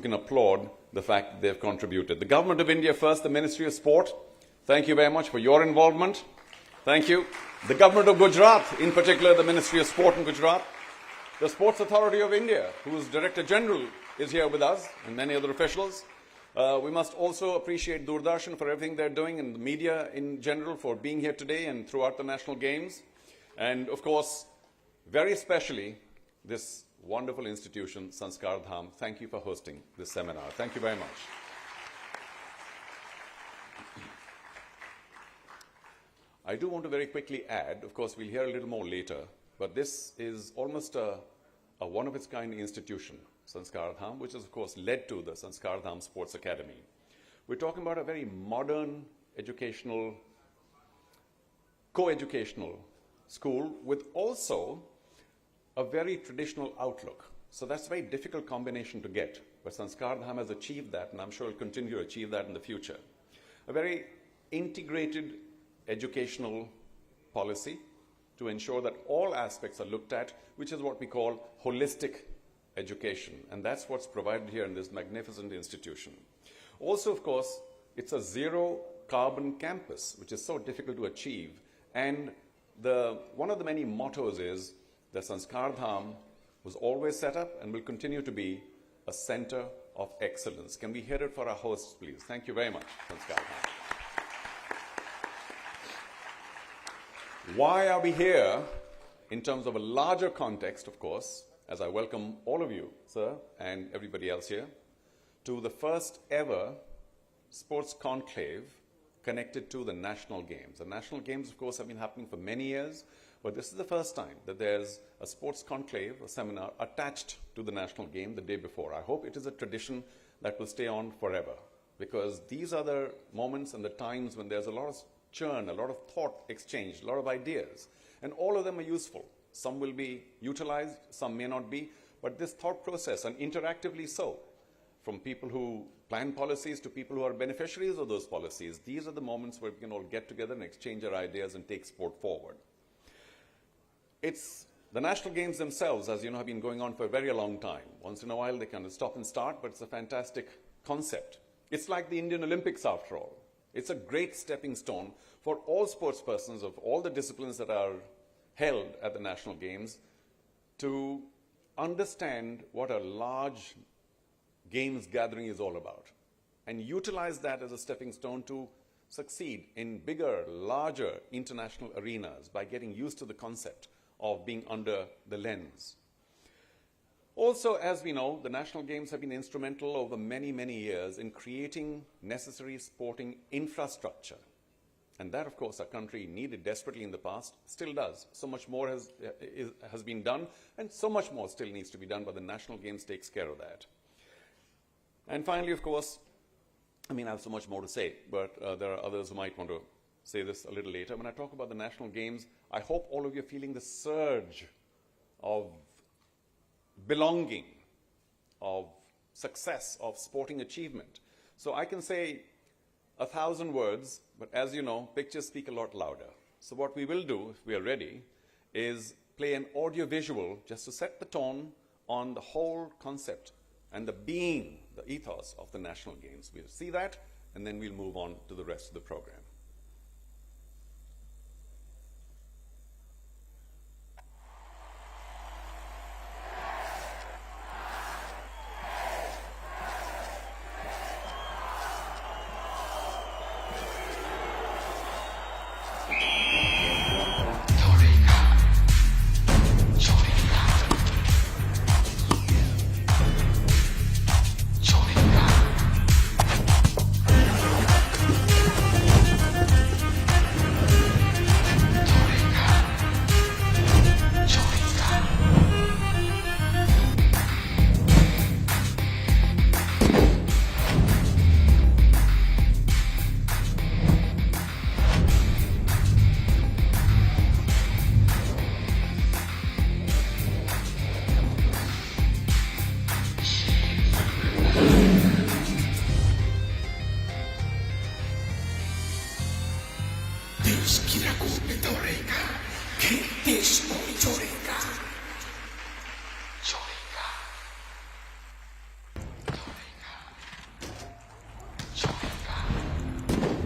can applaud the fact that they've contributed. The Government of India first, the Ministry of Sport, thank you very much for your involvement. Thank you. The Government of Gujarat, in particular the Ministry of Sport in Gujarat. The Sports Authority of India, whose Director General is here with us, and many other officials. We must also appreciate Doordarshan for everything they're doing, and the media in general for being here today and throughout the National Games. And of course, very especially, this wonderful institution, Sanskardham. Thank you for hosting this seminar. Thank you very much. I do want to very quickly add, of course, we'll hear a little more later, but this is almost a one-of-its-kind institution, Sanskardham, which has, of course, led to the Sanskardham Sports Academy. We're talking about a very modern educational, co-educational school with also a very traditional outlook. So that's a very difficult combination to get, but Sanskardham has achieved that, and I'm sure will continue to achieve that in the future. A very integrated educational policy to ensure that all aspects are looked at, which is what we call holistic education, and that's what's provided here in this magnificent institution. Also, of course, it's a zero-carbon campus, which is so difficult to achieve, and one of the many mottos is that Sanskardham was always set up and will continue to be a center of excellence. Can we hear it for our hosts, please? Thank you very much, Sanskardham. Why are we here in terms of a larger context, of course, as I welcome all of you, sir, and everybody else here, to the first ever sports conclave connected to the National Games. The National Games, of course, have been happening for many years, but this is the first time that there's a sports conclave, a seminar, attached to the National Game the day before. I hope it is a tradition that will stay on forever, because these are the moments and the times when there's a lot of churn, a lot of thought exchanged, a lot of ideas, and all of them are useful. Some will be utilized, some may not be, but this thought process, and interactively so, from people who plan policies to people who are beneficiaries of those policies, these are the moments where we can all get together and exchange our ideas and take sport forward. The National Games themselves, as you know, have been going on for a very long time. Once in a while they kind of stop and start, but it's a fantastic concept. It's like the Indian Olympics after all. It's a great stepping stone for all sports persons of all the disciplines that are held at the National Games to understand what a large games gathering is all about and utilize that as a stepping stone to succeed in bigger, larger international arenas by getting used to the concept of being under the lens. Also, as we know, the National Games have been instrumental over many, many years in creating necessary sporting infrastructure. And that, of course, our country needed desperately in the past, still does. So much more has been done, and so much more still needs to be done, but the National Games takes care of that. And finally, of course, I have so much more to say, but there are others who might want to say this a little later. When I talk about the National Games, I hope all of you are feeling the surge of belonging, of success, of sporting achievement. So I can say 1,000 words, but as you know, pictures speak a lot louder. So what we will do, if we are ready, is play an audio-visual just to set the tone on the whole concept and the being, the ethos of the National Games. We'll see that, and then we'll move on to the rest of the program.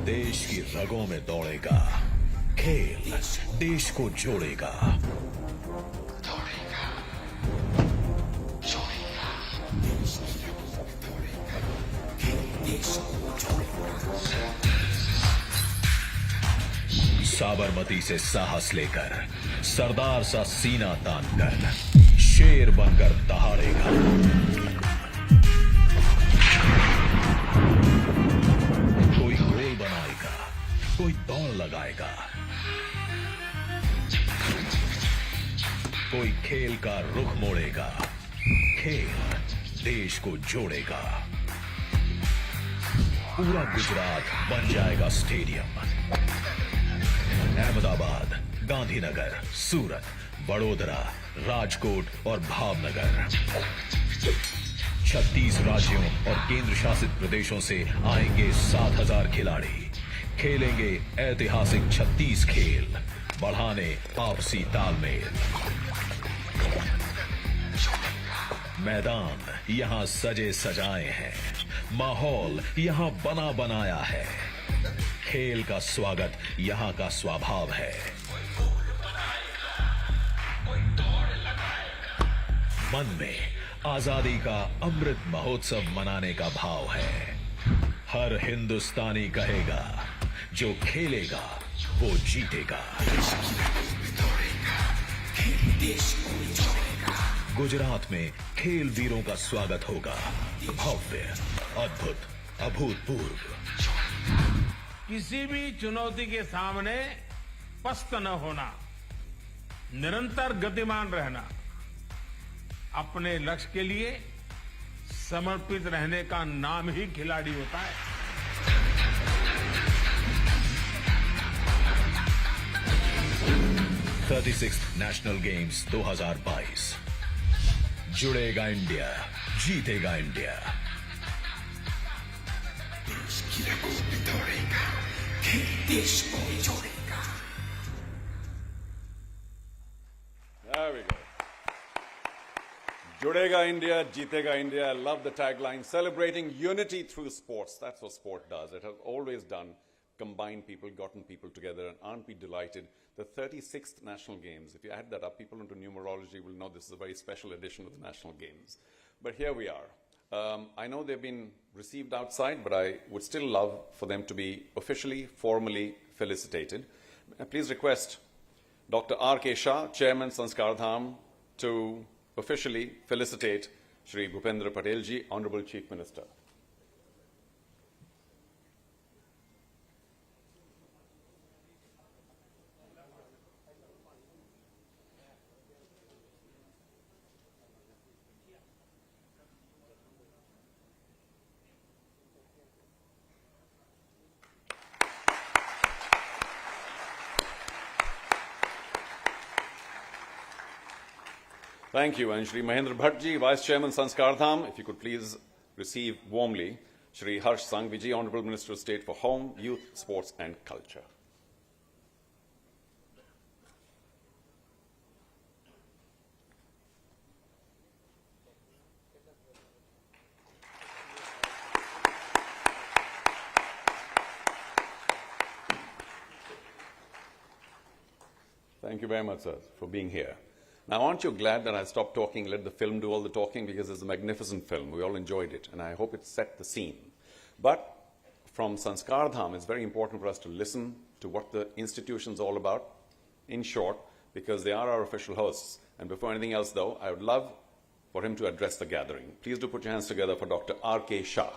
देश की रगों में दौड़ेगा, खेल देश को जोड़ेगा। साबरमती से साहस लेकर, सरदार सा सीना तानकर, शेर बनकर दहाड़ेगा। कोई गोल बनाएगा, कोई दौड़ लगाएगा, कोई खेल का रुख मोड़ेगा। खेल देश को जोड़ेगा। पूरा गुजरात बन जाएगा स्टेडियम। अहमदाबाद, गांधीनगर, सूरत, बड़ोदरा, राजकोट और भावनगर, 36 राज्यों और केंद्र शासित प्रदेशों से आएंगे 7,000 खिलाड़ी। खेलेंगे ऐतिहासिक 36 खेल, बढ़ाने आपसी तालमेल। मैदान यहां सजे सजाए हैं, माहौल यहां बना बनाया है। खेल का स्वागत यहां का स्वभाव है। मन में आजादी का अमृत महोत्सव मनाने का भाव है। हर हिंदुस्तानी कहेगा, जो खेलेगा वो जीतेगा। गुजरात में खेल वीरों का स्वागत होगा। भव्य, अद्भुत, अभूतपूर्व। किसी भी चुनौती के सामने पस्त न होना, निरंतर गतिमान रहना, अपने लक्ष्य के लिए समर्पित रहने का नाम ही खिलाड़ी होता है। National games 2022। जुड़ेगा इंडिया, जीतेगा India. There we go. Judega India, Jeetega India. I love the tagline. Celebrating unity through sports. That's what sport does. It has always done. Combined people, gotten people together, and aren't we delighted? The 36th National Games. If you add that up, people into numerology will know this is a very special edition of the National Games. But here we are. I know they've been received outside, but I would still love for them to be officially, formally felicitated. Please request Dr. R.K. Shah, Chairman Sanskardham, to officially felicitate Shri Bhupendra Patel ji, Honorable Chief Minister. Thank you. And Shri Mahendra Bhattji, Vice Chairman Sanskardham, if you could please receive warmly Shri Harsh Sanghvi ji, Honorable Minister of State for Home, Youth, Sports and Culture. Thank you very much, sir, for being here. Now, aren't you glad that I stopped talking, let the film do all the talking, because it's a magnificent film. We all enjoyed it, and I hope it set the scene. But from Sanskardham, it's very important for us to listen to what the institution's all about, in short, because they are our official hosts. And before anything else, though, I would love for him to address the gathering. Please do put your hands together for Dr. R.K. Shah.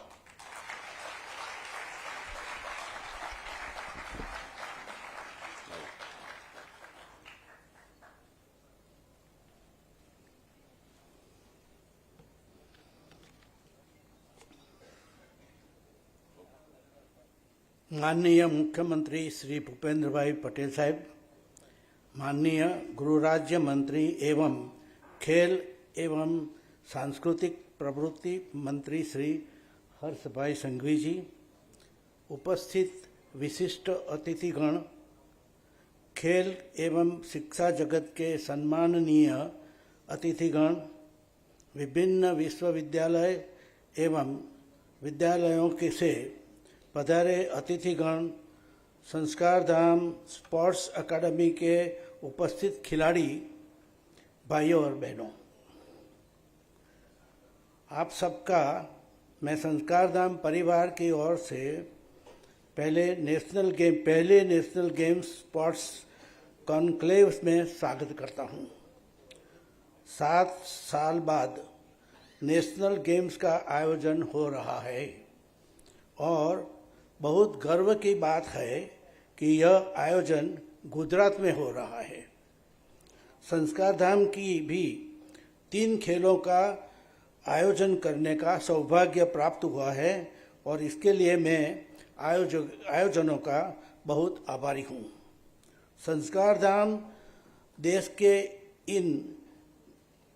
माननीय मुख्यमंत्री श्री भूपेंद्र भाई पटेल साहब, माननीय गृह राज्य मंत्री एवं खेल एवं सांस्कृतिक प्रवृत्ति मंत्री श्री हर्ष भाई संघवी जी, उपस्थित विशिष्ट अतिथिगण, खेल एवं शिक्षा जगत के सम्माननीय अतिथिगण, विभिन्न विश्वविद्यालय एवं विद्यालयों के से पधारे अतिथिगण संस्कारधाम स्पोर्ट्स अकादमी के उपस्थित खिलाड़ी भाइयों और बहनों, आप सबका मैं संस्कारधाम परिवार की ओर से पहले नेशनल गेम्स स्पोर्ट्स कॉन्क्लेव में स्वागत करता हूं। 7 साल बाद नेशनल गेम्स का आयोजन हो रहा है और बहुत गर्व की बात है कि यह आयोजन गुजरात में हो रहा है। संस्कारधाम की भी 3 खेलों का आयोजन करने का सौभाग्य प्राप्त हुआ है और इसके लिए मैं आयोजनों का बहुत आभारी हूँ। संस्कारधाम देश के इन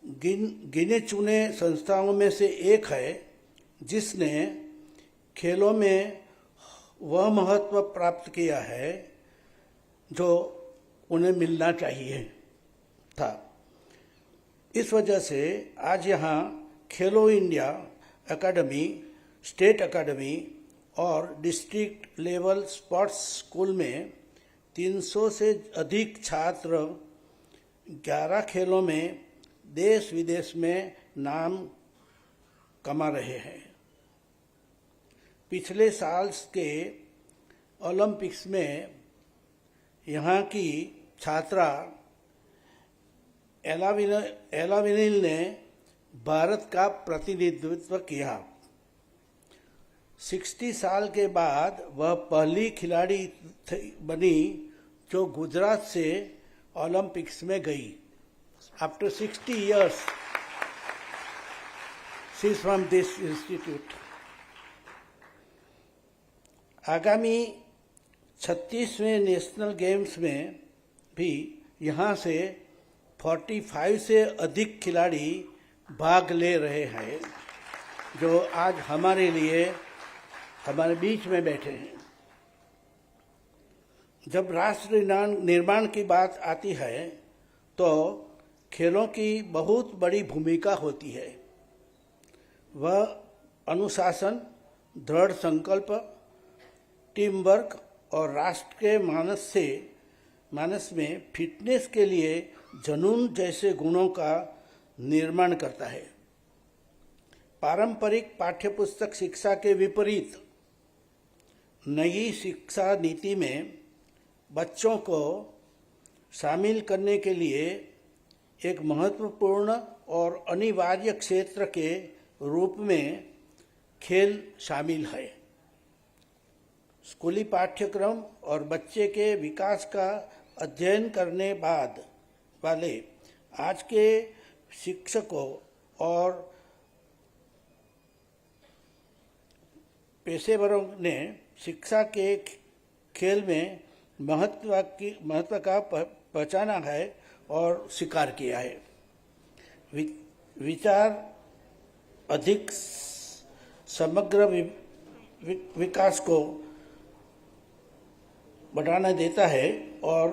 गिने चुने संस्थाओं में से एक है जिसने खेलों में वह महत्व प्राप्त किया है जो उन्हें मिलना चाहिए था। इस वजह से आज यहाँ खेलो इंडिया एकेडमी, स्टेट एकेडमी और डिस्ट्रिक्ट लेवल स्पोर्ट्स स्कूल में 300 से अधिक छात्र 11 खेलों में देश विदेश में नाम कमा रहे हैं। पिछले साल के ओलंपिक्स में यहाँ की छात्रा एलाविनिल ने भारत का प्रतिनिधित्व किया। 60 साल के बाद वह पहली खिलाड़ी बनी जो गुजरात से ओलंपिक्स में गई। After 60 years, she is from this institute. आगामी 36वें नेशनल गेम्स में भी यहाँ से 45 से अधिक खिलाड़ी भाग ले रहे हैं जो आज हमारे बीच में बैठे हैं। जब राष्ट्र निर्माण की बात आती है तो खेलों की बहुत बड़ी भूमिका होती है। वह अनुशासन, दृढ़ संकल्प, टीम वर्क और राष्ट्र के मानस में फिटनेस के लिए जुनून जैसे गुणों का निर्माण करता है। पारंपरिक पाठ्यपुस्तक शिक्षा के विपरीत नई शिक्षा नीति में बच्चों को शामिल करने के लिए एक महत्वपूर्ण और अनिवार्य क्षेत्र के रूप में खेल शामिल है। स्कूली पाठ्यक्रम और बच्चे के विकास का अध्ययन करने वाले आज के शिक्षकों और पेशेवरों ने शिक्षा के खेल में महत्व का पहचाना है और स्वीकार किया है। विचार अधिक समग्र विकास को बढ़ावा देता है और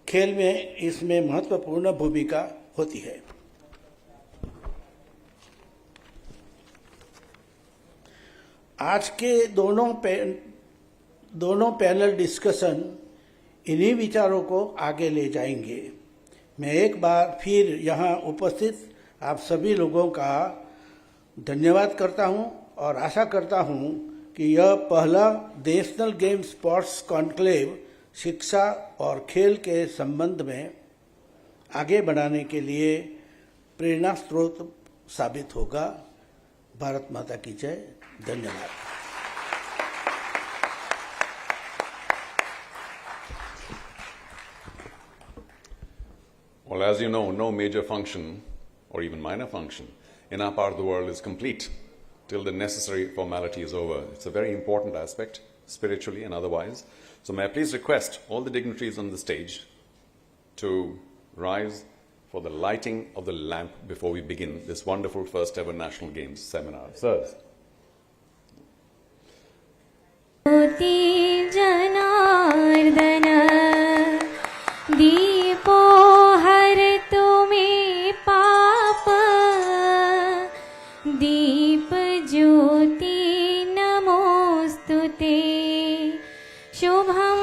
खेल में इसमें महत्वपूर्ण भूमिका होती है। आज के दोनों पैनल डिस्कशन इन्हीं विचारों को आगे ले जाएंगे। मैं एक बार फिर यहाँ उपस्थित आप सभी लोगों का धन्यवाद करता हूँ और आशा करता हूँ कि यह पहला नेशनल गेम्स स्पोर्ट्स कॉन्क्लेव शिक्षा और खेल के संबंध में आगे बढ़ाने के लिए प्रेरणा स्रोत साबित होगा। भारत माता की जय। धन्यवाद। Well, as you know, no major function or even minor function in our part of the world is complete till the necessary formality is over. It's a very important aspect, spiritually and otherwise. So may I please request all the dignitaries on the stage to rise for the lighting of the lamp before we begin this wonderful first ever National Games seminar. Sirs. दीपो हर तुम्हें पाप, दीप ज्योति नमोस्तुते, शुभं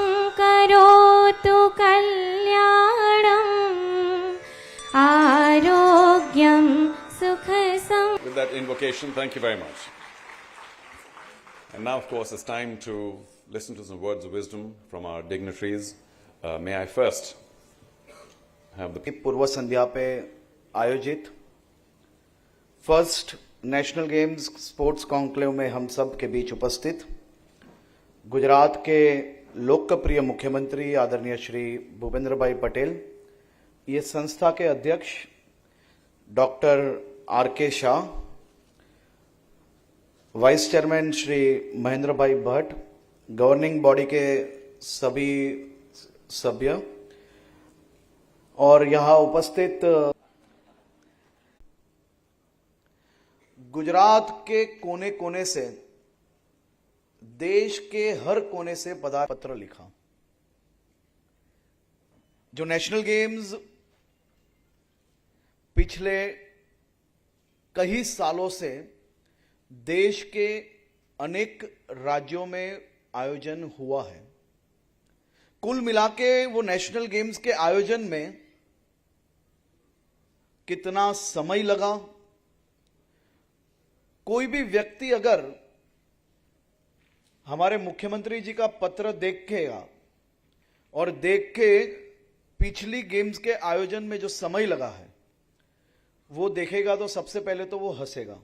that invocation. Thank you very much. And now, of course, it's time to listen to some words of wisdom from our dignitaries. May I first have the पूर्व संध्या पे आयोजित first national games sports conclave में हम सब के बीच उपस्थित गुजरात के लोकप्रिय मुख्यमंत्री आदरणीय श्री भूपेंद्र भाई पटेल, ये संस्था के अध्यक्ष doctor R K. Shah, vice chairman Shri Mahendra bhai Bhatt, governing body के सभी सभ्य और यहां उपस्थित गुजरात के कोने कोने से, देश के हर कोने से पत्र लिखा। जो नेशनल गेम्स पिछले कई सालों से देश के अनेक राज्यों में आयोजन हुआ है, कुल मिलाके वो नेशनल गेम्स के आयोजन में कितना समय लगा, कोई भी व्यक्ति अगर हमारे मुख्यमंत्री जी का पत्र देखेगा और देख के पिछली गेम्स के आयोजन में जो समय लगा है वो देखेगा तो सबसे पहले तो वो हंसेगा,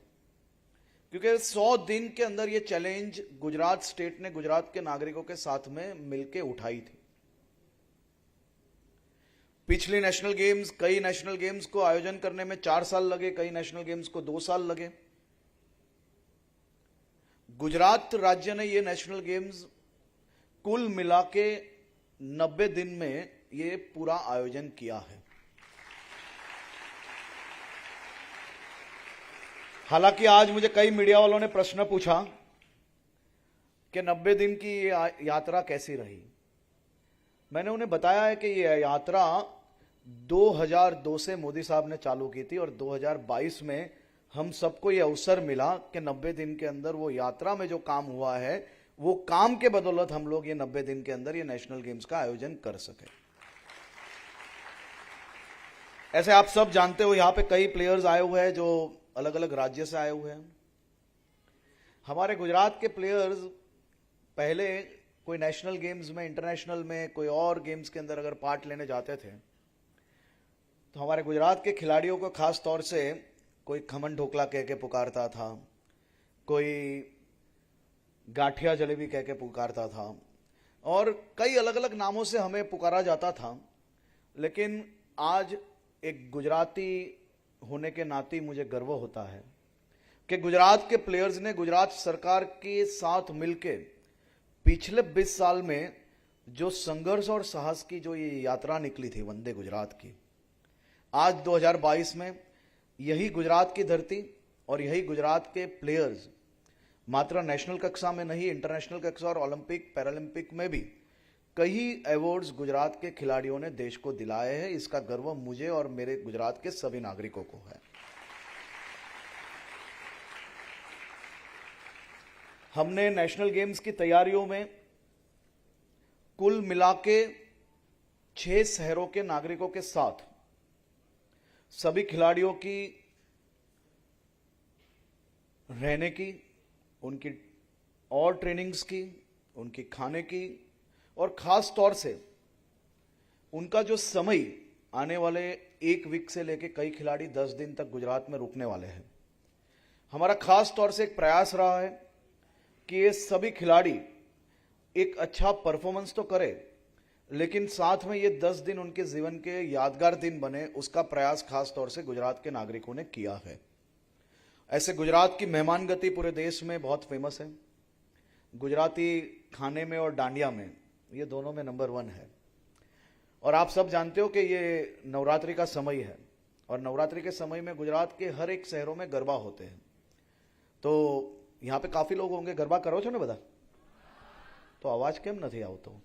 क्योंकि 100 दिन के अंदर ये चैलेंज गुजरात स्टेट ने गुजरात के नागरिकों के साथ में मिलकर उठाई थी। पिछली नेशनल गेम्स, कई नेशनल गेम्स को आयोजन करने में 4 साल लगे, कई नेशनल गेम्स को 2 साल लगे। गुजरात राज्य ने ये नेशनल गेम्स कुल मिला के 90 दिन में ये पूरा आयोजन किया है। हालांकि आज मुझे कई मीडिया वालों ने प्रश्न पूछा कि 90 दिन की ये यात्रा कैसी रही। मैंने उन्हें बताया है कि ये यात्रा 2002 से मोदी साहब ने चालू की थी और 2022 में हम सबको ये अवसर मिला कि 90 दिन के अंदर वो यात्रा में जो काम हुआ है वो काम के बदौलत हम लोग ये 90 दिन के अंदर ये नेशनल गेम्स का आयोजन कर सके। ऐसे आप सब जानते हो यहां पे कई प्लेयर्स आए हुए हैं जो अलग अलग राज्य से आए हुए हैं। हमारे गुजरात के प्लेयर्स पहले कोई नेशनल गेम्स में, इंटरनेशनल में, कोई और गेम्स के अंदर अगर पार्ट लेने जाते थे तो हमारे गुजरात के खिलाड़ियों को खास तौर से कोई खमन ढोकला कह के पुकारता था, कोई गाठिया जलेबी कह के पुकारता था और कई अलग अलग नामों से हमें पुकारा जाता था। लेकिन आज एक गुजराती होने के नाते मुझे गर्व होता है कि गुजरात के प्लेयर्स ने गुजरात सरकार के साथ मिलकर पिछले 20 साल में जो संघर्ष और साहस की जो ये यात्रा निकली थी वंदे गुजरात की, आज 2022 में यही गुजरात की धरती और यही गुजरात के प्लेयर्स मात्र नेशनल कक्षा में नहीं, इंटरनेशनल कक्षा और ओलंपिक पैरालंपिक में भी कई अवार्ड्स गुजरात के खिलाड़ियों ने देश को दिलाए हैं। इसका गर्व मुझे और मेरे गुजरात के सभी नागरिकों को है। हमने नेशनल गेम्स की तैयारियों में कुल मिलाके 6 शहरों के नागरिकों के साथ सभी खिलाड़ियों की रहने की, उनकी और ट्रेनिंग्स की, उनकी खाने की और खास तौर से उनका जो समय आने वाले 1 वीक से लेकर कई खिलाड़ी 10 दिन तक गुजरात में रुकने वाले हैं। हमारा खास तौर से एक प्रयास रहा है कि ये सभी खिलाड़ी एक अच्छा परफॉर्मेंस तो करे लेकिन साथ में ये 10 दिन उनके जीवन के यादगार दिन बने, उसका प्रयास खास तौर से गुजरात के नागरिकों ने किया है। ऐसे गुजरात की मेहमान गति पूरे देश में बहुत फेमस है। गुजराती खाने में और डांडिया में ये दोनों में नंबर 1 है। और आप सब जानते हो कि ये नवरात्रि का समय है और नवरात्रि के समय में गुजरात के हर एक शहरों में गरबा होते हैं। तो यहाँ पे काफी लोग होंगे, गरबा करो छो ने बता, तो आवाज केम नहीं आवतो।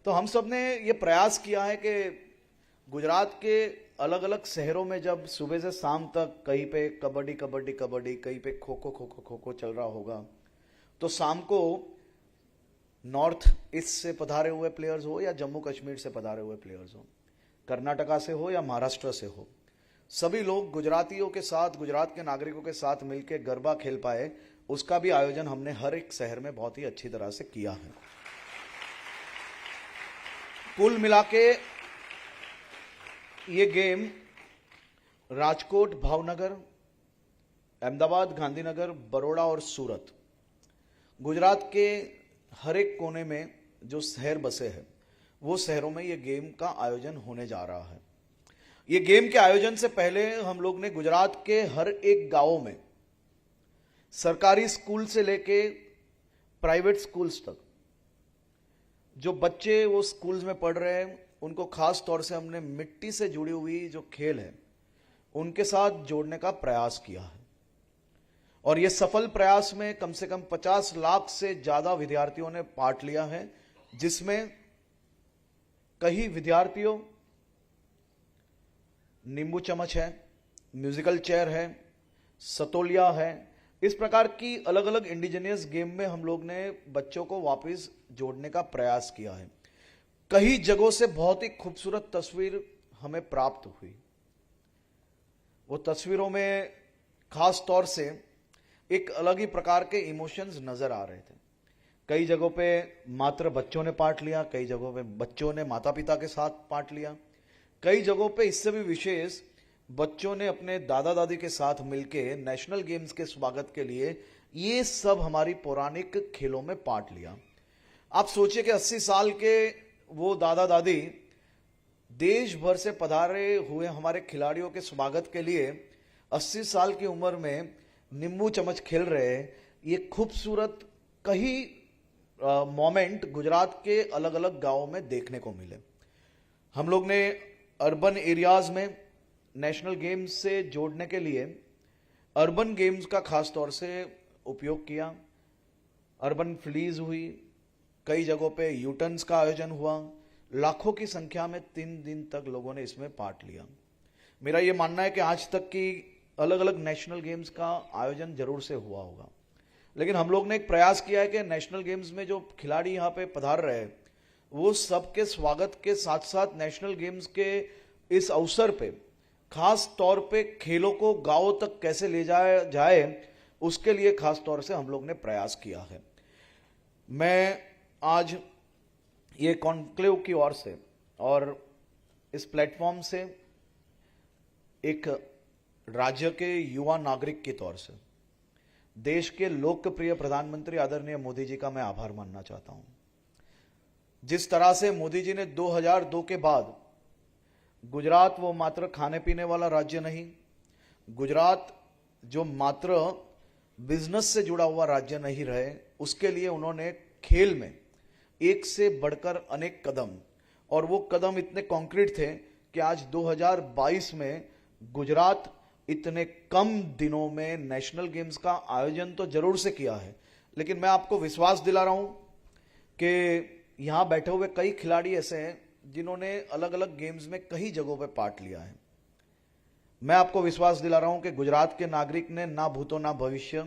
तो हम सब ने ये प्रयास किया है कि गुजरात के अलग अलग शहरों में जब सुबह से शाम तक कहीं पे कबड्डी कबड्डी कबड्डी, कहीं पे खो खो खो खो खो खो चल रहा होगा, तो शाम को नॉर्थ ईस्ट से पधारे हुए प्लेयर्स हो या जम्मू कश्मीर से पधारे हुए प्लेयर्स हो, कर्नाटका से हो या महाराष्ट्र से हो, सभी लोग गुजरातियों के साथ, गुजरात के नागरिकों के साथ मिलकर गरबा खेल पाए, उसका भी आयोजन हमने हर एक शहर में बहुत ही अच्छी तरह से किया है। कुल मिलाके ये गेम राजकोट, भावनगर, अहमदाबाद, गांधीनगर, बड़ौदा और सूरत, गुजरात के हर एक कोने में जो शहर बसे हैं वो शहरों में ये गेम का आयोजन होने जा रहा है। ये गेम के आयोजन से पहले हम लोग ने गुजरात के हर एक गांव में सरकारी स्कूल से लेके प्राइवेट स्कूल्स तक जो बच्चे वो स्कूल्स में पढ़ रहे हैं उनको खास तौर से हमने मिट्टी से जुड़ी हुई जो खेल है उनके साथ जोड़ने का प्रयास किया है। और ये सफल प्रयास में कम से कम 50 लाख से ज्यादा विद्यार्थियों ने पार्ट लिया है, जिसमें कई विद्यार्थियों नींबू चम्मच है, म्यूजिकल चेयर है, सतोलिया है, इस प्रकार की अलग अलग इंडिजिनियस गेम में हम लोग ने बच्चों को वापस जोड़ने का प्रयास किया है। कई जगहों से बहुत ही खूबसूरत तस्वीर हमें प्राप्त हुई। वो तस्वीरों में खास तौर से एक अलग ही प्रकार के इमोशंस नजर आ रहे थे। कई जगहों पे मात्र बच्चों ने पार्ट लिया, कई जगहों पे बच्चों ने माता पिता के साथ पार्ट लिया, कई जगहों पे इससे भी विशेष बच्चों ने अपने दादा दादी के साथ मिलके नेशनल गेम्स के स्वागत के लिए ये सब हमारी पौराणिक खेलों में पार्ट लिया। आप सोचिए कि 80 साल के वो दादा दादी देश भर से पधारे हुए हमारे खिलाड़ियों के स्वागत के लिए 80 साल की उम्र में नींबू चम्मच खेल रहे हैं। ये खूबसूरत कई मोमेंट गुजरात के अलग अलग गांवों में देखने को मिले। हम लोग ने अर्बन एरियाज में नेशनल गेम्स से जोड़ने के लिए अर्बन गेम्स का खास तौर से उपयोग किया। अर्बन फ्लीज हुई, कई जगहों पे यूटर्न्स का आयोजन हुआ, लाखों की संख्या में 3 दिन तक लोगों ने इसमें पार्ट लिया। मेरा यह मानना है कि आज तक की अलग अलग नेशनल गेम्स का आयोजन जरूर से हुआ होगा, लेकिन हम लोग ने एक प्रयास किया है कि नेशनल गेम्स में जो खिलाड़ी यहाँ पे पधार रहे हैं वो सबके स्वागत के साथ साथ नेशनल गेम्स के इस अवसर पे खास तौर पे खेलों को गांवों तक कैसे ले जाया जाए उसके लिए खास तौर से हम लोग ने प्रयास किया है। मैं आज ये कॉन्क्लेव की ओर से और इस प्लेटफॉर्म से एक राज्य के युवा नागरिक के तौर से देश के लोकप्रिय प्रधानमंत्री आदरणीय मोदी जी का मैं आभार मानना चाहता हूं। जिस तरह से मोदी जी ने 2002 के बाद गुजरात वो मात्र खाने पीने वाला राज्य नहीं, गुजरात जो मात्र बिजनेस से जुड़ा हुआ राज्य नहीं रहे, उसके लिए उन्होंने खेल में एक से बढ़कर अनेक कदम, और वो कदम इतने कॉन्क्रीट थे कि आज 2022 में गुजरात इतने कम दिनों में नेशनल गेम्स का आयोजन तो जरूर से किया है, लेकिन मैं आपको विश्वास दिला रहा हूं कि यहां बैठे हुए कई खिलाड़ी ऐसे हैं जिन्होंने अलग अलग गेम्स में कई जगहों पे पार्ट लिया है। मैं आपको विश्वास दिला रहा हूं कि गुजरात के नागरिक ने ना भूतो ना भविष्य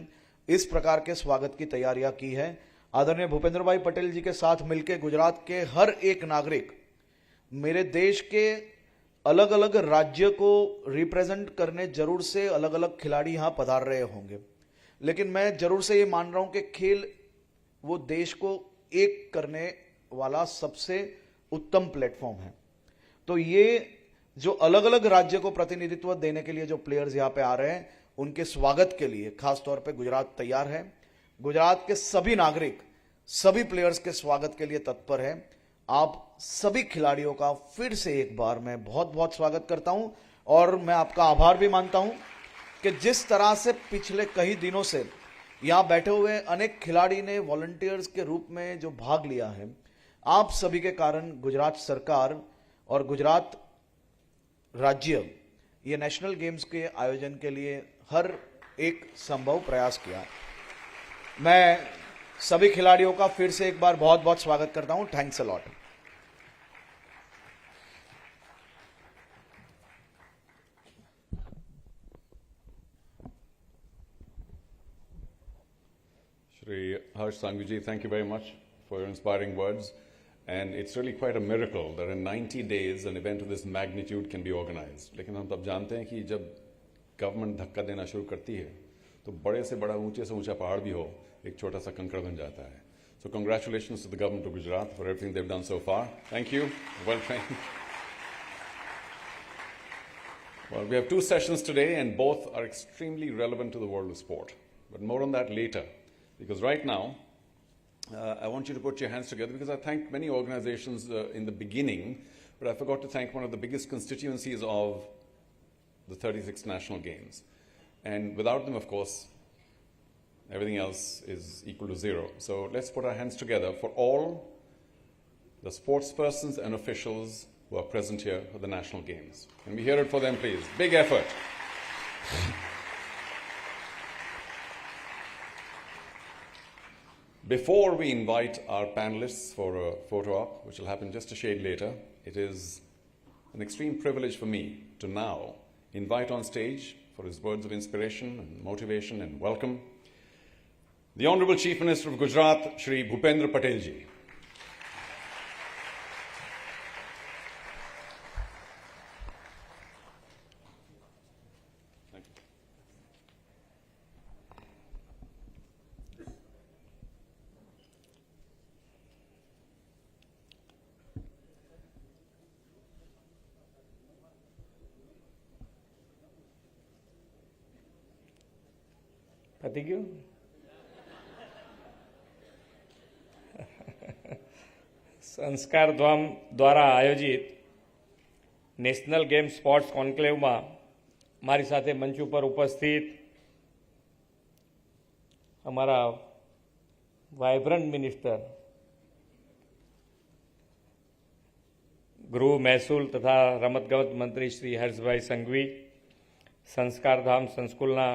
इस प्रकार के स्वागत की तैयारियां की है। आदरणीय भूपेंद्र भाई पटेल जी के साथ मिलकर गुजरात के हर एक नागरिक मेरे देश के अलग अलग राज्य को रिप्रेजेंट करने जरूर से अलग अलग खिलाड़ी यहां पधार रहे होंगे, लेकिन मैं जरूर से ये मान रहा हूं कि खेल वो देश को एक करने वाला सबसे उत्तम प्लेटफॉर्म है। तो ये जो अलग अलग राज्य को प्रतिनिधित्व देने के लिए जो प्लेयर्स यहां पे आ रहे हैं उनके स्वागत के लिए खास तौर पे गुजरात तैयार है। गुजरात के सभी नागरिक सभी प्लेयर्स के स्वागत के लिए तत्पर है। आप सभी खिलाड़ियों का फिर से एक बार मैं बहुत बहुत स्वागत करता हूं और मैं आपका आभार भी मानता हूं कि जिस तरह से पिछले कई दिनों से यहां बैठे हुए अनेक खिलाड़ी ने वॉलंटियर्स के रूप में जो भाग लिया है, आप सभी के कारण गुजरात सरकार और गुजरात राज्य ये नेशनल गेम्स के आयोजन के लिए हर एक संभव प्रयास किया। मैं सभी खिलाड़ियों का फिर से एक बार बहुत बहुत स्वागत करता हूं। Thanks a lot. Shri Harsh Sanghvi ji, thank you very much for your inspiring words. And it's really quite a miracle that in 90 days an event of this magnitude can be organized. लेकिन हम तब जानते हैं कि जब government धक्का देना शुरू करती है तो बड़े से बड़ा ऊंचे से ऊंचा पहाड़ भी हो एक छोटा सा कंकड़ बन जाता है. So congratulations to the government of Gujarat for everything they've done so far. Thank you. Well trained. Well, we have 2 sessions today and both are extremely relevant to the world of sport. But more on that later, because right now I want you to put your hands together, because I thanked many organizations in the beginning, but I forgot to thank one of the biggest constituencies of the 36th National Games. And without them, of course, everything else is equal to zero. So let's put our hands together for all the sportspersons and officials who are present here for the National Games. Can we hear it for them, please? Big effort. Before we invite our panelists for a photo op, which will happen just a shade later, it is an extreme privilege for me to now invite on stage for his words of inspiration and motivation and welcome the Honorable Chief Minister of Gujarat, Shri Bhupendra Patel ji. પતી ગયું? સંસ્કારધામ દ્વારા આયોજિત national games sports કોન્ક્લેવમાં મારી સાથે મંચ ઉપર ઉપસ્થિત અમારા વાઇબ્રન્ટ મિનિસ્ટર ગૃહ મહેસૂલ તથા રમતગમત મંત્રી શ્રી હર્ષભાઈ સંઘવી, સંસ્કારધામ સંસ્કૂલના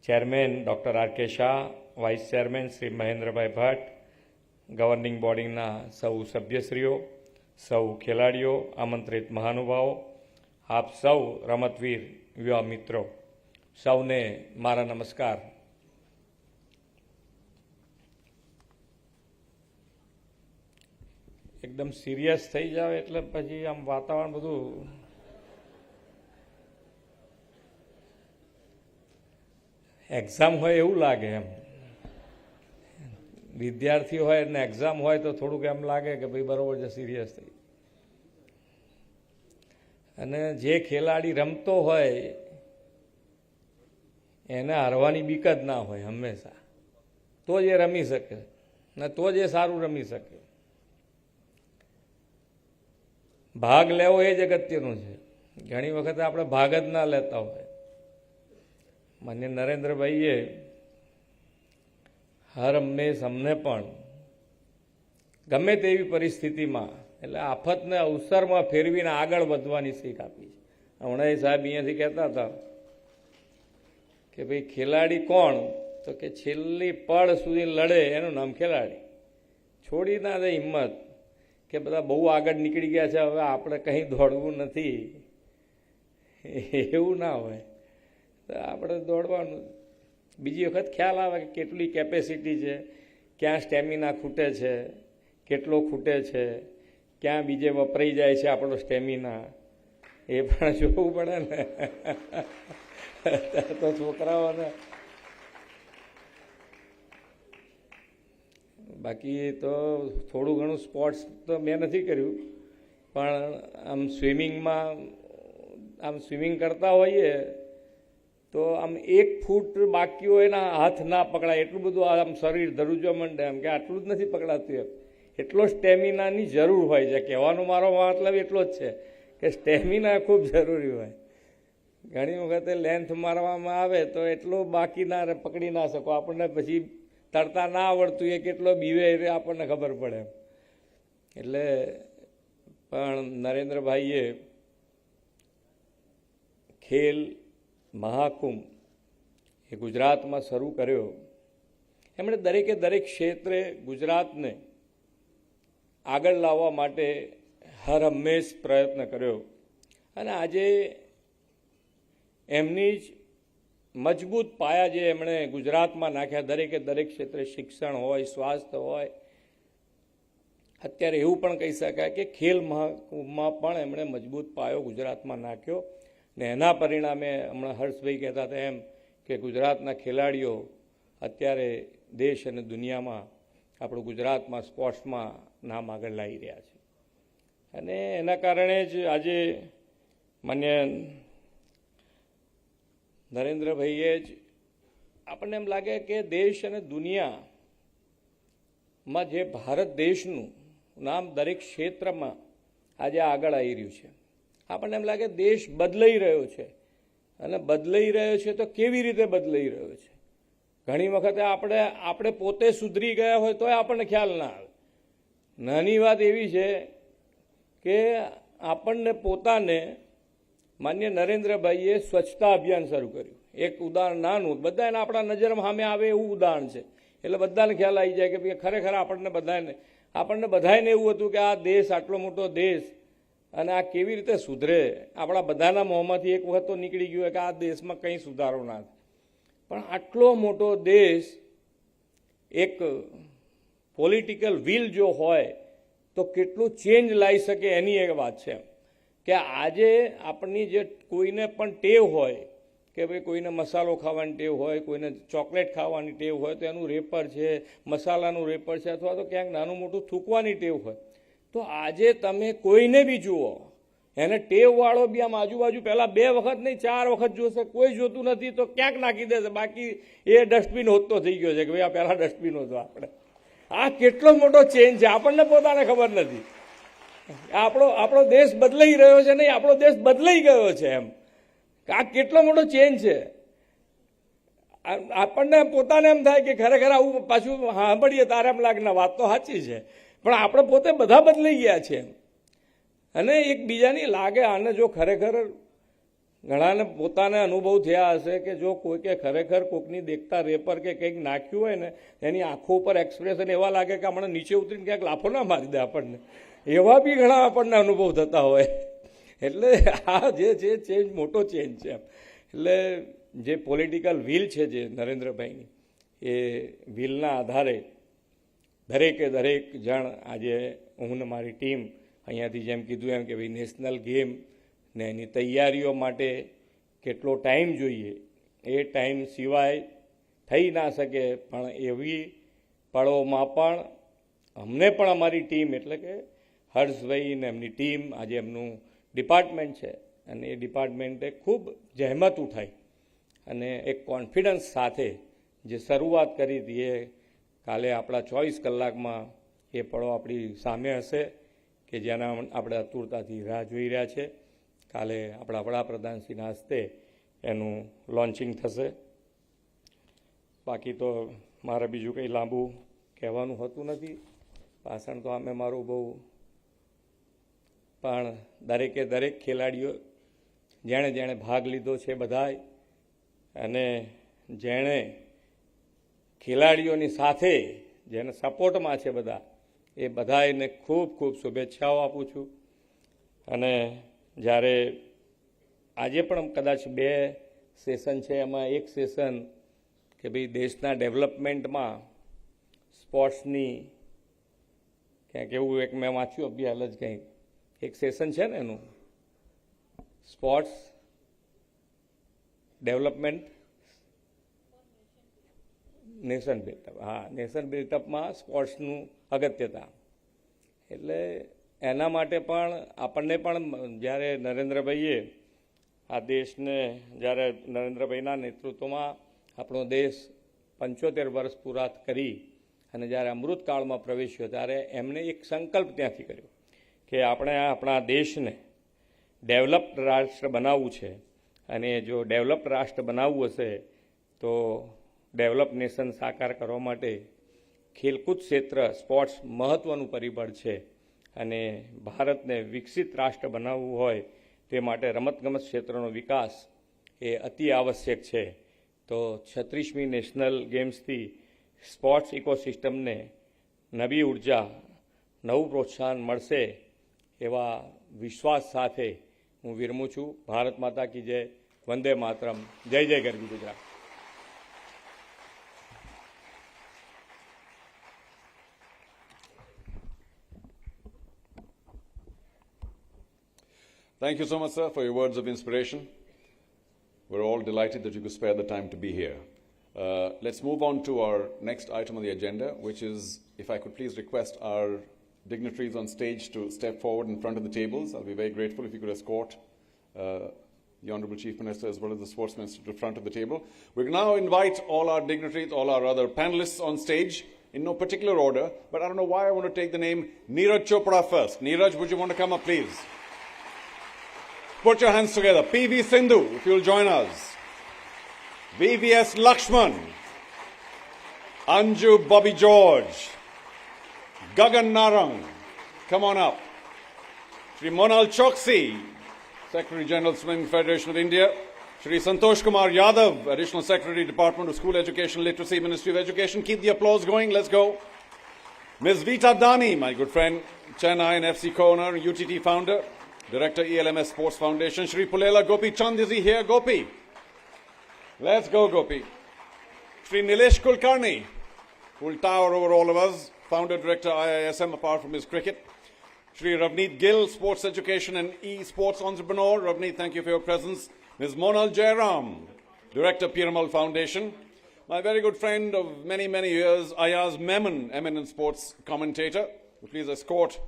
chairman doctor R K Shah, vice chairman Shri Mahendrabhai Bhatt, governing બોડીના સૌ સભ્યશ્રીઓ, સૌ ખેલાડીઓ, આમંત્રિત મહાનુભાવો, આપ સૌ રમતવીર યુવા મિત્રો, સૌને મારા નમસ્કાર. એકદમ સિરિયસ થઈ જાવ એટલે પછી આમ વાતાવરણ બધું એક્ઝામ હોય એવું લાગે. એમ વિદ્યાર્થી હોય અને એક્ઝામ હોય તો થોડુંક એમ લાગે કે ભાઈ બરાબર છે, સિરિયસ થઈ. અને જે ખેલાડી રમતો હોય એને હારવાની બીક જ ના હોય હંમેશા, તો જ એ રમી શકે ને તો જ એ સારું રમી શકે. ભાગ લેવો એ જ અગત્યનું છે. ઘણી વખતે આપણે ભાગ જ ના લેતા હોય. માન્ય નરેન્દ્રભાઈએ હર હંમેશ અમને પણ ગમે તેવી પરિસ્થિતિમાં એટલે આફતને અવસરમાં ફેરવીને આગળ વધવાની શીખ આપી છે. હમણાં સાહેબ અહીંયાથી કહેતા હતા કે ભાઈ ખેલાડી કોણ, તો કે છેલ્લી પળ સુધી લડે એનું નામ ખેલાડી. છોડી ના દે હિંમત કે બધા બહુ આગળ નીકળી ગયા છે, હવે આપણે કંઈ દોડવું નથી, એવું ના હોય. આપણે દોડવાનું. બીજી વખત ખ્યાલ આવે કે કેટલી કેપેસિટી છે, ક્યાં સ્ટેમિના ખૂટે છે, કેટલો ખૂટે છે, ક્યાં બીજે વપરાઈ જાય છે આપણો સ્ટેમિના, એ પણ જોવું પડે ને. તો છોકરાઓને બાકી તો થોડું ઘણું સ્પોર્ટ્સ તો મેં નથી કર્યું, પણ આમ સ્વિમિંગ કરતા હોઈએ તો આમ 1 ફૂટ બાકી હોય એના હાથ ના પકડાય એટલું બધું આમ શરીર ધરુજો મંડે, એમ કે આટલું જ નથી પકડાતું એમ. એટલો સ્ટેમિનાની જરૂર હોય છે. કહેવાનો મારો મતલબ એટલો જ છે કે સ્ટેમિના ખૂબ જરૂરી હોય. ઘણી વખતે લેન્થ મારવામાં આવે તો એટલો બાકી ના પકડી ના શકો. આપણને પછી તરતા ના આવડતું એ કેટલો બીવે એ આપણને ખબર પડે. એટલે પણ નરેન્દ્રભાઈએ ખેલ મહાકુંભ એ ગુજરાતમાં શરૂ કર્યો. એમણે દરેકે દરેક ક્ષેત્રે ગુજરાતને આગળ લાવવા માટે હર હંમેશ પ્રયત્ન કર્યો. અને આજે એમની જ મજબૂત પાયા જે એમણે ગુજરાતમાં નાખ્યા, દરેકે દરેક ક્ષેત્રે, શિક્ષણ હોય, સ્વાસ્થ્ય હોય, અત્યારે એવું પણ કહી શકાય કે ખેલ મહાકુંભમાં પણ એમણે મજબૂત પાયો ગુજરાતમાં નાખ્યો ને એના પરિણામે હમણાં હર્ષભાઈ કહેતા હતા એમ કે ગુજરાતના ખેલાડીઓ અત્યારે દેશ અને દુનિયામાં આપણું ગુજરાતમાં સ્પોર્ટ્સમાં નામ આગળ લાવી રહ્યા છે. અને એના કારણે જ આજે માન્ય નરેન્દ્રભાઈએ જ આપણને એમ લાગે કે દેશ અને દુનિયામાં જે ભારત દેશનું નામ દરેક ક્ષેત્રમાં આજે આગળ આવી રહ્યું છે. આપણને એમ લાગે દેશ બદલાઈ રહ્યો છે અને બદલાઈ રહ્યો છે તો કેવી રીતે બદલાઈ રહ્યો છે. ઘણી વખતે આપણે પોતે સુધરી ગયા હોય તોય આપણને ખ્યાલ ના આવે. નાની વાત એવી છે કે આપણને પોતાને માન્ય નરેન્દ્રભાઈએ સ્વચ્છતા અભિયાન શરૂ કર્યું. એક ઉદાહરણ નાનું, બધાને આપણા નજરમાં સામે આવે એવું ઉદાહરણ છે એટલે બધાને ખ્યાલ આવી જાય કે ભાઈ ખરેખર આપણને બધાને એવું હતું કે આ દેશ આટલો મોટો દેશ અને આ કેવી રીતે સુધરે. આપણા બધાના મોંમાંથી એક વખત તો નીકળી ગયું કે આ દેશમાં કંઈ સુધારો ના થાય. પણ આટલો મોટો દેશ એક પોલિટિકલ વિલ જો હોય તો કેટલું ચેન્જ લાવી શકે એની એક વાત છે કે આજે આપણી જે કોઈને પણ ટેવ હોય કે ભાઈ કોઈને મસાલો ખાવાની ટેવ હોય, કોઈને ચોકલેટ ખાવાની ટેવ હોય તો એનું રેપર છે, મસાલાનું રેપર છે, અથવા તો ક્યાંક નાનું મોટું થૂકવાની ટેવ હોય તો આજે તમે કોઈને બી જુઓ એને ટેવવાળો બી આમ આજુબાજુ પહેલાં 2 વખત નહીં 4 વખત જોશે, કોઈ જોતું નથી તો ક્યાંક નાખી દેશે. બાકી એ ડસ્ટબિન હોતો થઈ ગયો છે કે ભાઈ આ પહેલાં ડસ્ટબિન હતો આપણે. આ કેટલો મોટો ચેન્જ છે આપણને પોતાને ખબર નથી. આપણો દેશ બદલાઈ રહ્યો છે નહીં, આપણો દેશ બદલાઈ ગયો છે એમ. આ કેટલો મોટો ચેન્જ છે. આપણને પોતાને એમ થાય કે ખરેખર આવું પાછું સાંભળીએ તારે એમ લાગે ના વાત તો સાચી છે પણ આપણે પોતે બધા બદલાઈ ગયા છે અને એકબીજાની લાગે. આને જો ખરેખર ઘણાને પોતાને અનુભવ થયા હશે કે જો કોઈ કે ખરેખર કોકની દેખતા રેપર કે કંઈક નાખ્યું હોય ને એની આંખો ઉપર એક્સપ્રેશન એવા લાગે કે હમણાં નીચે ઉતરીને ક્યાંક લાફો ના મારી દે આપણને. એવા બી ઘણા આપણને અનુભવ થતા હોય. એટલે આ જે ચેન્જ મોટો ચેન્જ છે. એટલે જે પોલિટિકલ વિલ છે જે નરેન્દ્રભાઈની એ વિલના આધારે દરેકે દરેક જણ આજે હું ને મારી ટીમ અહીંયાથી જેમ કીધું એમ કે ભાઈ નેશનલ ગેમ ને એની તૈયારીઓ માટે કેટલો ટાઈમ જોઈએ એ ટાઈમ સિવાય થઈ ના શકે. પણ એવી પળોમાં પણ અમને પણ અમારી ટીમ એટલે કે હર્ષભાઈ ને એમની ટીમ આજે એમનું ડિપાર્ટમેન્ટ છે અને એ ડિપાર્ટમેન્ટે ખૂબ જહેમત ઉઠાઈ અને એક કોન્ફિડન્સ સાથે જે શરૂઆત કરી હતી એ કાલે આપણા 24 કલાકમાં એ પળો આપણી સામે હશે કે જેના આપણે આતુરતાથી રાહ જોઈ રહ્યા છે. કાલે આપણા વડાપ્રધાનશ્રીના હસ્તે એનું લોન્ચિંગ થશે. બાકી તો મારે બીજું કંઈ લાંબુ કહેવાનું હોતું નથી. ભાષણ તો આમે મારું બહુ પણ દરેક ખેલાડીઓ જેણે ભાગ લીધો છે બધાય અને જેણે ખેલાડીઓની સાથે જેને સપોર્ટમાં છે બધા એ બધાને ખૂબ ખૂબ શુભેચ્છાઓ આપું છું. અને જ્યારે આજે પણ કદાચ 2 સેશન છે એમાં એક સેશન કે ભાઈ દેશના ડેવલપમેન્ટમાં સ્પોર્ટ્સની ક્યાંક એવું એક મેં વાંચ્યું અભ્યાલ જ કંઈક એક સેશન છે ને એનું સ્પોર્ટ્સ ડેવલપમેન્ટ નેશન બિલ્ટઅપ. હા, નેશન બિલ્ટઅપમાં સ્પોર્ટ્સનું અગત્યતા. એટલે એના માટે પણ આપણને પણ જ્યારે નરેન્દ્રભાઈએ આ દેશને જ્યારે નરેન્દ્રભાઈના નેતૃત્વમાં આપણો દેશ 75 વર્ષ પૂરા કરી અને જ્યારે અમૃતકાળમાં પ્રવેશ્યો ત્યારે એમણે એક સંકલ્પ ત્યાંથી કર્યો કે આપણે આપણા દેશને ડેવલપ્ડ રાષ્ટ્ર બનાવવું છે અને જો ડેવલપ્ડ રાષ્ટ્ર બનાવવું હશે તો ડેવલપ નેશન સાકાર કરવા માટે ખેલકૂદ ક્ષેત્ર સ્પોર્ટ્સ મહત્ત્વનું પરિબળ છે અને ભારતને વિકસિત રાષ્ટ્ર બનાવવું હોય તે માટે રમતગમત ક્ષેત્રનો વિકાસ એ અતિ આવશ્યક છે. તો 36મી નેશનલ ગેમ્સથી સ્પોર્ટ્સ ઇકોસિસ્ટમને નવી ઉર્જા નવું પ્રોત્સાહન મળશે એવા વિશ્વાસ સાથે હું વિરમું છું. ભારત માતા કી જય, વંદે માતરમ, જય જય ગરવી Gujarat. Thank you so much, sir, for your words of inspiration. We're all delighted that you could spare the time to be here. Let's move on to our next item on the agenda, which is, if I could please request our dignitaries on stage to step forward in front of the tables. I'll be very grateful if you could escort the Honourable Chief Minister as well as the Sports Minister to the front of the table. We can now invite all our dignitaries, all our other panellists on stage in no particular order, but I don't know why I want to take the name Neeraj Chopra first. Neeraj, would you want to come up, please? Put your hands together. PV Sindhu, if you'll join us. VVS Lakshman. Anju Bobby George. Gagan Narang, come on up. Shri Monal Choksi, Secretary General Swimming Federation of India. Shri Santosh Kumar Yadav, Additional Secretary, Department of School Education, Literacy, Ministry of Education. Keep the applause going, let's go. Ms. Vita Dani, my good friend, Chennai and FC co-owner, UTT founder, Director, ELMS Sports Foundation. Shri Pulela Gopi Chand, is he here? Gopi. Let's go, Gopi. Shri Nilesh Kulkarni, who will tower over all of us, Founder, Director, IISM, apart from his cricket. Shri Ravneet Gill, Sports Education and E-Sports Entrepreneur. Ravneet, thank you for your presence. Ms. Monal Jairam, Director, Piramal Foundation. My very good friend of many, many years, Ayaz Memon, eminent sports commentator. Please escort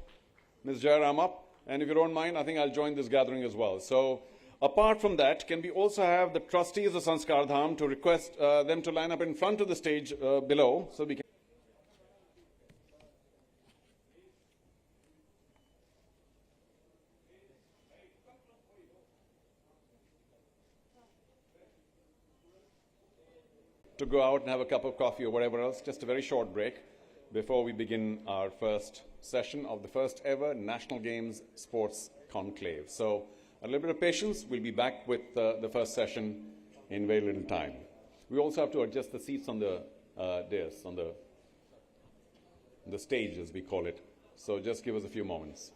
Ms. Jairam up. And if you don't mind, I think I'll join this gathering as well. So, apart from that, can we also have the trustees of Sanskardham to request them to line up in front of the stage below, so we can to go out and have a cup of coffee or whatever else. Just a very short break before we begin our first session of the first ever National Games Sports Conclave. So a little bit of patience. We'll be back with the first session in very little time. We also have to adjust the seats on the dais, on the stage as we call it. So just give us a few moments.